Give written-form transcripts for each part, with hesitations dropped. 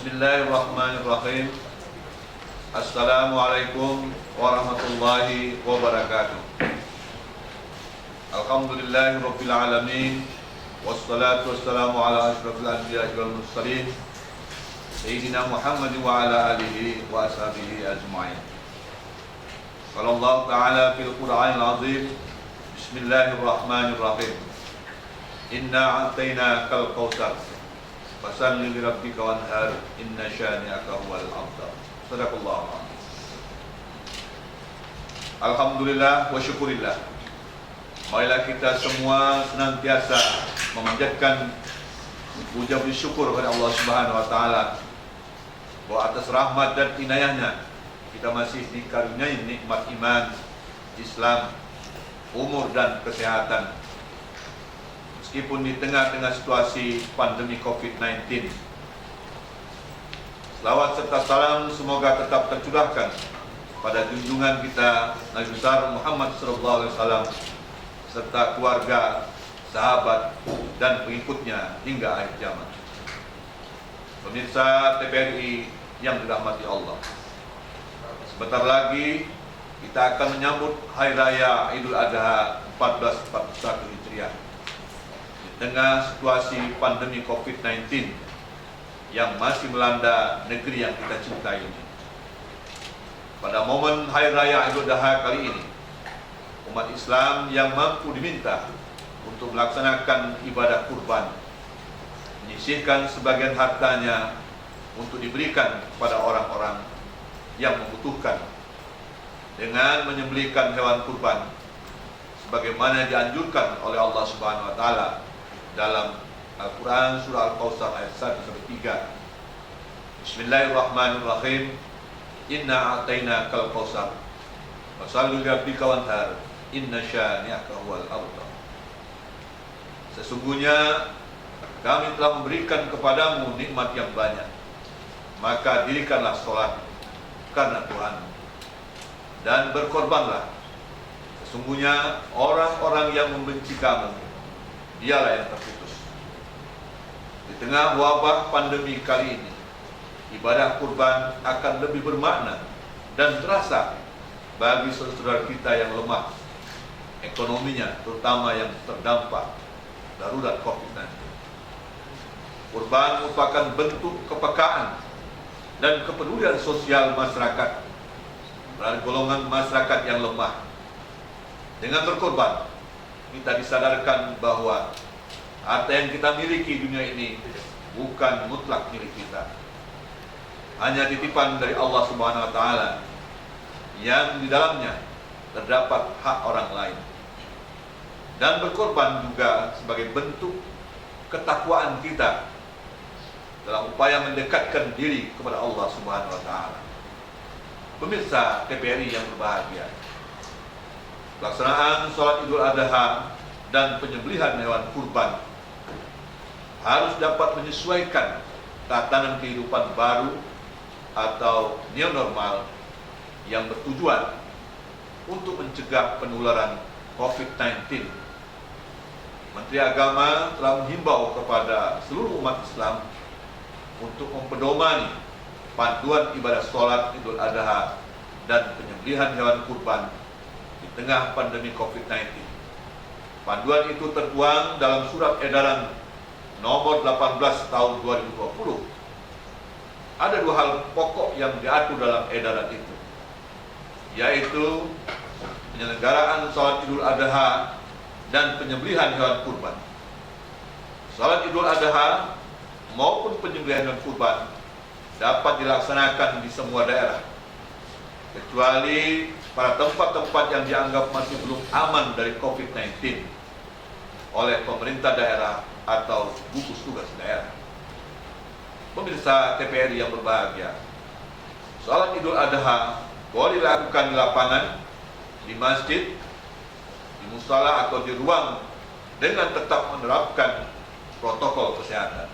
Bismillahirrahmanirrahim. Assalamualaikum warahmatullahi wabarakatuh. Alhamdulillahirabbil alamin. Wassalatu wassalamu ala asyrafil anbiya'i wal mursalin Sayyidina Muhammad wa ala alihi wa ashabihi ajma'in. Qala Allah Ta'ala fil Qur'anil azim. Bismillahirrahmanirrahim. Inna a'tainakal kautsar fasalli li rabbika wanhar inna syani'aka huwal abtar. Sadaqallahu a'lam. Alhamdulillah wa syukurillah. Marilah kita semua senantiasa memanjatkan puja bersyukur kepada Allah Subhanahu wa taala bahwa atas rahmat dan inayahnya kita masih dikaruniai nikmat iman, Islam, umur dan kesehatan. Meskipun di tengah-tengah situasi pandemi COVID-19, selawat serta salam semoga tetap tercurahkan pada junjungan kita Nabi besar Muhammad SAW serta keluarga, sahabat dan pengikutnya hingga akhir zaman. Pemirsa TVRI yang dirahmati Allah, sebentar lagi kita akan menyambut Hari Raya Idul Adha 1441 Hijriah. Di tengah situasi pandemi COVID-19 yang masih melanda negeri yang kita cintai ini. Pada momen Hari Raya Idul Adha kali ini, umat Islam yang mampu diminta untuk melaksanakan ibadah kurban, menyisihkan sebagian hartanya untuk diberikan kepada orang-orang yang membutuhkan dengan menyembelihkan hewan kurban sebagaimana dianjurkan oleh Allah Subhanahu wa taala dalam Al-Quran surah Al-Kautsar ayat 1-3. Bismillahirrahmanirrahim. Inna a'tainakal kautsar fasalli li rabbika wanhar inna syani'aka huwal abtar. Sesungguhnya kami telah memberikan kepadamu nikmat yang banyak, maka dirikanlah sholat karena Tuhan dan berkorbanlah. Sesungguhnya orang-orang yang membenci kamu dialah yang terputus. Di tengah wabah pandemi kali ini, ibadah kurban akan lebih bermakna dan terasa bagi saudara kita yang lemah ekonominya, terutama yang terdampak darurat COVID-19. Kurban merupakan bentuk kepekaan dan kepedulian sosial masyarakat dari golongan masyarakat yang lemah. Dengan berkorban, kita disadarkan bahwa harta yang kita miliki di dunia ini bukan mutlak milik kita, hanya titipan dari Allah Subhanahu wa taala yang di dalamnya terdapat hak orang lain. Dan berkorban juga sebagai bentuk ketakwaan kita dalam upaya mendekatkan diri kepada Allah Subhanahu wa taala. Pemirsa TVRI yang berbahagia, pelaksanaan sholat Idul Adha dan penyembelihan hewan kurban harus dapat menyesuaikan tatanan kehidupan baru atau new normal yang bertujuan untuk mencegah penularan COVID-19. Menteri Agama telah menghimbau kepada seluruh umat Islam untuk mempedomani panduan ibadah sholat Idul Adha dan penyembelihan hewan kurban di tengah pandemi COVID-19. Panduan itu tertuang dalam surat edaran nomor 18 tahun 2020. Ada dua hal pokok yang diatur dalam edaran itu, yaitu penyelenggaraan sholat Idul Adha dan penyembelihan hewan kurban. Sholat Idul Adha maupun penyembelihan hewan kurban dapat dilaksanakan di semua daerah, kecuali pada tempat-tempat yang dianggap masih belum aman dari COVID-19 oleh pemerintah daerah atau gugus tugas daerah. Pemirsa TVRI yang berbahagia, sholat Idul Adha boleh dilakukan di lapangan, di masjid, di musala atau di ruang dengan tetap menerapkan protokol kesehatan.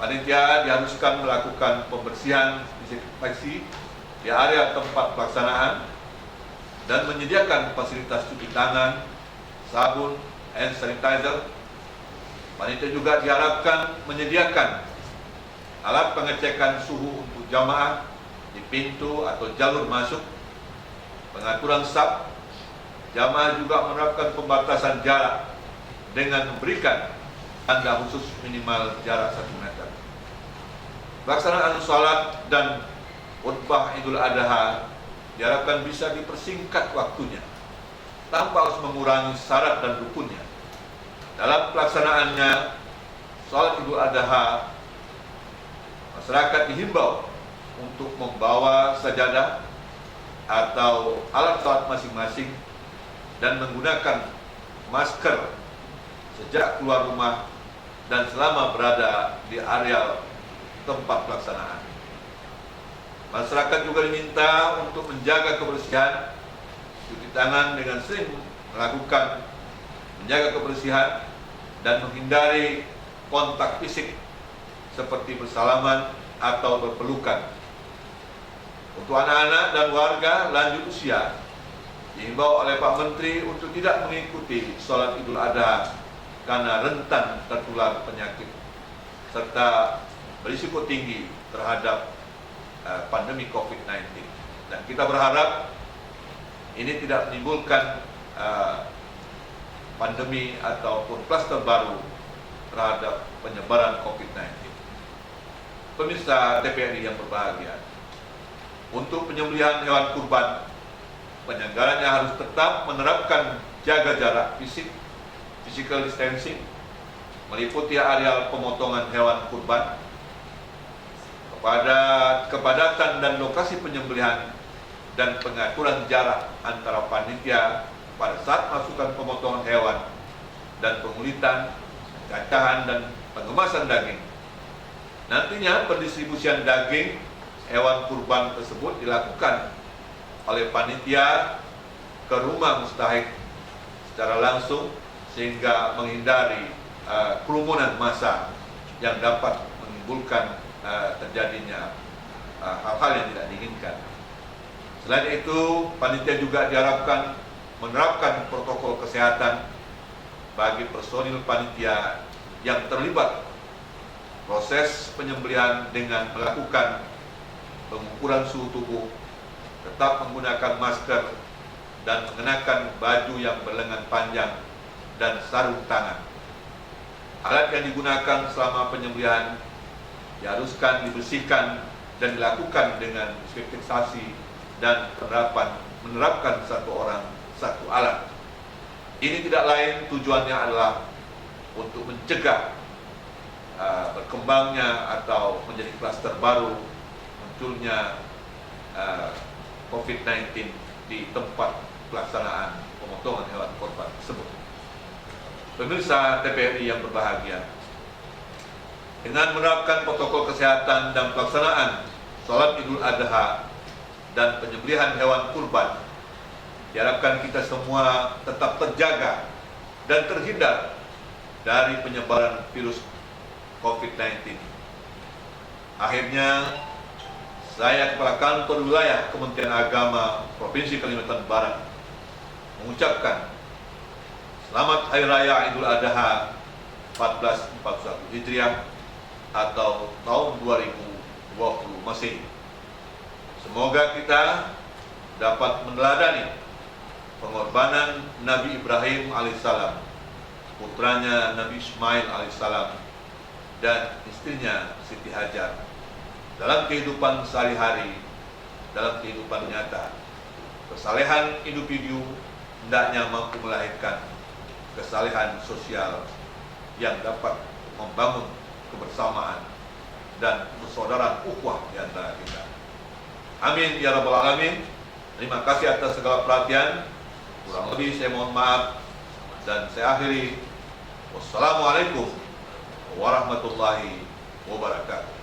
Panitia diharuskan melakukan pembersihan disinfeksi di area tempat pelaksanaan dan menyediakan fasilitas cuci tangan, sabun, hand sanitizer. Panitia juga diharapkan menyediakan alat pengecekan suhu untuk jamaah di pintu atau jalur masuk, pengaturan saf. Jamaah juga menerapkan pembatasan jarak dengan memberikan tanda khusus minimal jarak 1 meter. Pelaksanaan sholat dan khutbah Idul Adha diharapkan bisa dipersingkat waktunya tanpa harus mengurangi syarat dan rukunnya. Dalam pelaksanaannya sholat Idul Adha, masyarakat dihimbau untuk membawa sajadah atau alat sholat masing-masing dan menggunakan masker sejak keluar rumah dan selama berada di area tempat pelaksanaan. Masyarakat juga diminta untuk menjaga kebersihan, cuci tangan dengan sering menjaga kebersihan dan menghindari kontak fisik seperti bersalaman atau berpelukan. Untuk anak-anak dan warga lanjut usia, dihimbau oleh Pak Menteri untuk tidak mengikuti sholat Idul Adha karena rentan tertular penyakit serta berisiko tinggi terhadap pandemi COVID-19. Dan kita berharap ini tidak menimbulkan pandemi ataupun klaster baru terhadap penyebaran COVID-19. Pemirsa TPRI yang berbahagia, untuk penyembelihan hewan kurban, penyelenggaranya harus tetap menerapkan jaga jarak fisik, physical distancing, meliputi area pemotongan hewan kurban, kepadatan dan lokasi penyembelihan, dan pengaturan jarak antara panitia pada saat melakukan pemotongan hewan dan pengulitan, cacahan dan pengemasan daging. Nantinya pendistribusian daging hewan kurban tersebut dilakukan oleh panitia ke rumah mustahik secara langsung sehingga menghindari kerumunan massa yang dapat menimbulkan terjadinya hal-hal yang tidak diinginkan. Selain itu, panitia juga diharapkan menerapkan protokol kesehatan bagi personil panitia yang terlibat proses penyembelihan dengan melakukan pengukuran suhu tubuh, tetap menggunakan masker, dan mengenakan baju yang berlengan panjang dan sarung tangan. Alat yang digunakan selama penyembelihan diharuskan dibersihkan dan dilakukan dengan sterilisasi dan menerapkan 1 orang 1 alat. Ini tidak lain tujuannya adalah untuk mencegah berkembangnya atau menjadi klaster baru munculnya COVID-19 di tempat pelaksanaan pemotongan hewan kurban tersebut. Pemirsa TPRI yang berbahagia, dengan menerapkan protokol kesehatan dan pelaksanaan sholat Idul Adha dan penyembelihan hewan kurban, diharapkan kita semua tetap terjaga dan terhindar dari penyebaran virus COVID-19. Akhirnya, saya Kepala Kantor Wilayah Kementerian Agama Provinsi Kalimantan Barat mengucapkan Selamat Hari Raya Idul Adha 1441 Hijriah atau tahun 2020 Masehi. Semoga kita dapat meneladani pengorbanan Nabi Ibrahim alaihissalam, putranya Nabi Ismail alaihissalam, dan istrinya Siti Hajar dalam kehidupan sehari-hari, dalam kehidupan nyata. Kesalehan individu hendaknya mampu melahirkan kesalehan sosial yang dapat membangun kebersamaan dan persaudaraan ukhuwah di antara kita. Amin ya rabbal alamin. Terima kasih atas segala perhatian. Kurang lebih saya mohon maaf dan saya akhiri. Wassalamualaikum warahmatullahi wabarakatuh.